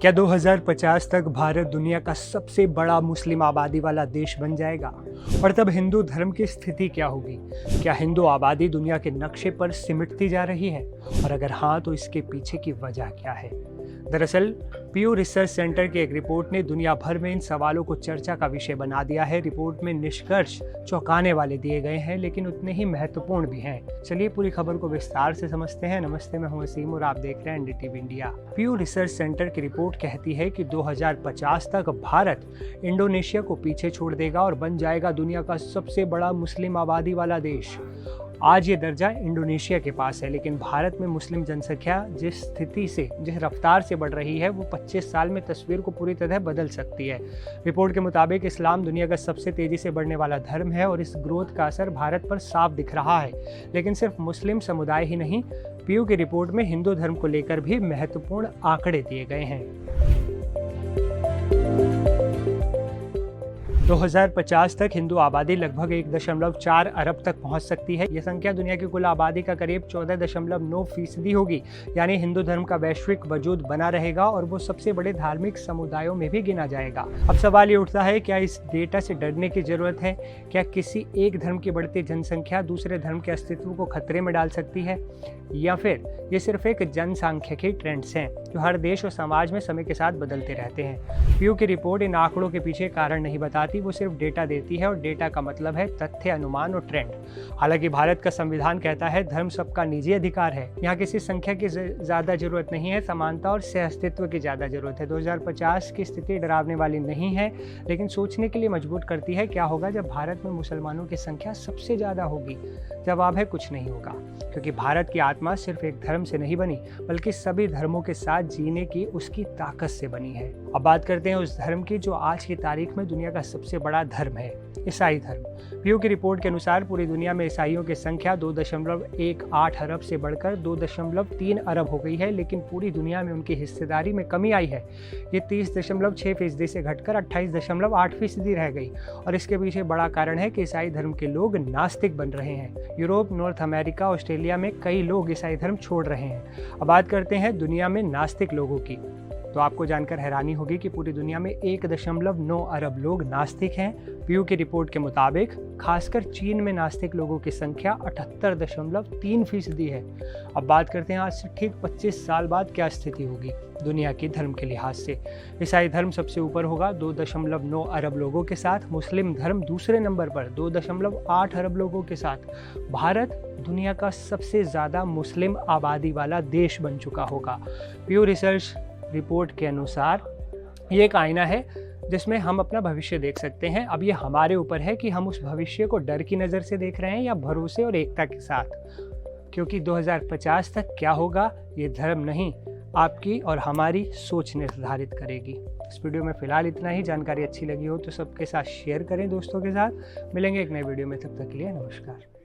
क्या 2050 तक भारत दुनिया का सबसे बड़ा मुस्लिम आबादी वाला देश बन जाएगा? और तब हिंदू धर्म की स्थिति क्या होगी? क्या हिंदू आबादी दुनिया के नक्शे पर सिमटती जा रही है? और अगर हाँ, तो इसके पीछे की वजह क्या है? दरअसल पीयू रिसर्च सेंटर की एक रिपोर्ट ने दुनिया भर में इन सवालों को चर्चा का विषय बना दिया है। रिपोर्ट में निष्कर्ष चौंकाने वाले दिए गए हैं, लेकिन उतने ही महत्वपूर्ण भी हैं। चलिए पूरी खबर को विस्तार से समझते हैं। नमस्ते, मैं हूं वसीम और आप देख रहे हैं NDTV India. Pew research centre की रिपोर्ट कहती है कि 2050 तक भारत इंडोनेशिया को पीछे छोड़ देगा और बन जाएगा दुनिया का सबसे बड़ा मुस्लिम आबादी वाला देश। आज ये दर्जा इंडोनेशिया के पास है, लेकिन भारत में मुस्लिम जनसंख्या जिस रफ्तार से बढ़ रही है, वो 25 साल में तस्वीर को पूरी तरह बदल सकती है। रिपोर्ट के मुताबिक इस्लाम दुनिया का सबसे तेजी से बढ़ने वाला धर्म है और इस ग्रोथ का असर भारत पर साफ दिख रहा है। लेकिन सिर्फ मुस्लिम समुदाय ही नहीं, पीयू की रिपोर्ट में हिंदू धर्म को लेकर भी महत्वपूर्ण आंकड़े दिए गए हैं। 2050 तक हिंदू आबादी लगभग 1.4 अरब तक पहुंच सकती है। यह संख्या दुनिया की कुल आबादी का करीब 14.9% होगी। यानी हिंदू धर्म का वैश्विक वजूद बना रहेगा और वो सबसे बड़े धार्मिक समुदायों में भी गिना जाएगा। अब सवाल ये उठता है, क्या इस डेटा से डरने की जरूरत है? क्या किसी एक धर्म की बढ़ती जनसंख्या दूसरे धर्म के अस्तित्व को खतरे में डाल सकती है, या फिर ये सिर्फ एक जनसांख्यिकी ट्रेंड्स हैं जो हर देश और समाज में समय के साथ बदलते रहते हैं? पीयू की रिपोर्ट इन आंकड़ों के पीछे कारण नहीं बताती, वो सिर्फ डेटा देती है, और डेटा का मतलब है तथ्य, अनुमान और ट्रेंड। हालांकि भारत का संविधान कहता है धर्म सबका निजी अधिकार है। यहाँ किसी संख्या की ज्यादा जरूरत नहीं है, समानता और सहअस्तित्व की ज्यादा जरूरत है। 2050 की स्थिति डरावने वाली नहीं है, लेकिन सोचने के लिए मजबूर करती है। क्या होगा जब भारत में मुसलमानों की संख्या सबसे ज्यादा होगी? जवाब है कुछ नहीं होगा, क्योंकि भारत की आत्मा सिर्फ एक धर्म से नहीं बनी, बल्कि सभी धर्मों के साथ जीने की उसकी ताकत से बनी है। अब बात करते हैं उस धर्म की जो आज की तारीख में दुनिया का सबसे बड़ा धर्म है, ईसाई धर्म। पीयू की रिपोर्ट के अनुसार पूरी दुनिया में ईसाइयों की संख्या 2.18 अरब से बढ़कर 2.3 अरब हो गई है, लेकिन पूरी दुनिया में उनकी हिस्सेदारी में कमी आई है। ये 30.6% से घटकर 28.8% रह गई, और इसके पीछे बड़ा कारण है कि ईसाई धर्म के लोग नास्तिक बन रहे हैं। यूरोप, नॉर्थ अमेरिका, ऑस्ट्रेलिया में कई लोग ईसाई धर्म छोड़ रहे हैं। अब बात करते हैं दुनिया में नास्तिक लोगों की, तो आपको जानकर हैरानी होगी कि पूरी दुनिया में 1.9 अरब लोग नास्तिक हैं। पीयू की रिपोर्ट के मुताबिक खासकर चीन में नास्तिक लोगों की संख्या 78.3% है। अब बात करते हैं आज से ठीक 25 साल बाद क्या स्थिति होगी दुनिया की धर्म के लिहाज से। ईसाई धर्म सबसे ऊपर होगा 2.9 अरब लोगों के साथ, मुस्लिम धर्म दूसरे नंबर पर 2.8 अरब लोगों के साथ। भारत दुनिया का सबसे ज़्यादा मुस्लिम आबादी वाला देश बन चुका होगा। पीयू रिसर्च रिपोर्ट के अनुसार ये एक आईना है जिसमें हम अपना भविष्य देख सकते हैं। अब ये हमारे ऊपर है कि हम उस भविष्य को डर की नज़र से देख रहे हैं या भरोसे और एकता के साथ, क्योंकि 2050 तक क्या होगा ये धर्म नहीं, आपकी और हमारी सोच निर्धारित करेगी। इस वीडियो में फिलहाल इतना ही। जानकारी अच्छी लगी हो तो सबके साथ शेयर करें, दोस्तों के साथ। मिलेंगे एक नए वीडियो में, तब तक के लिए नमस्कार।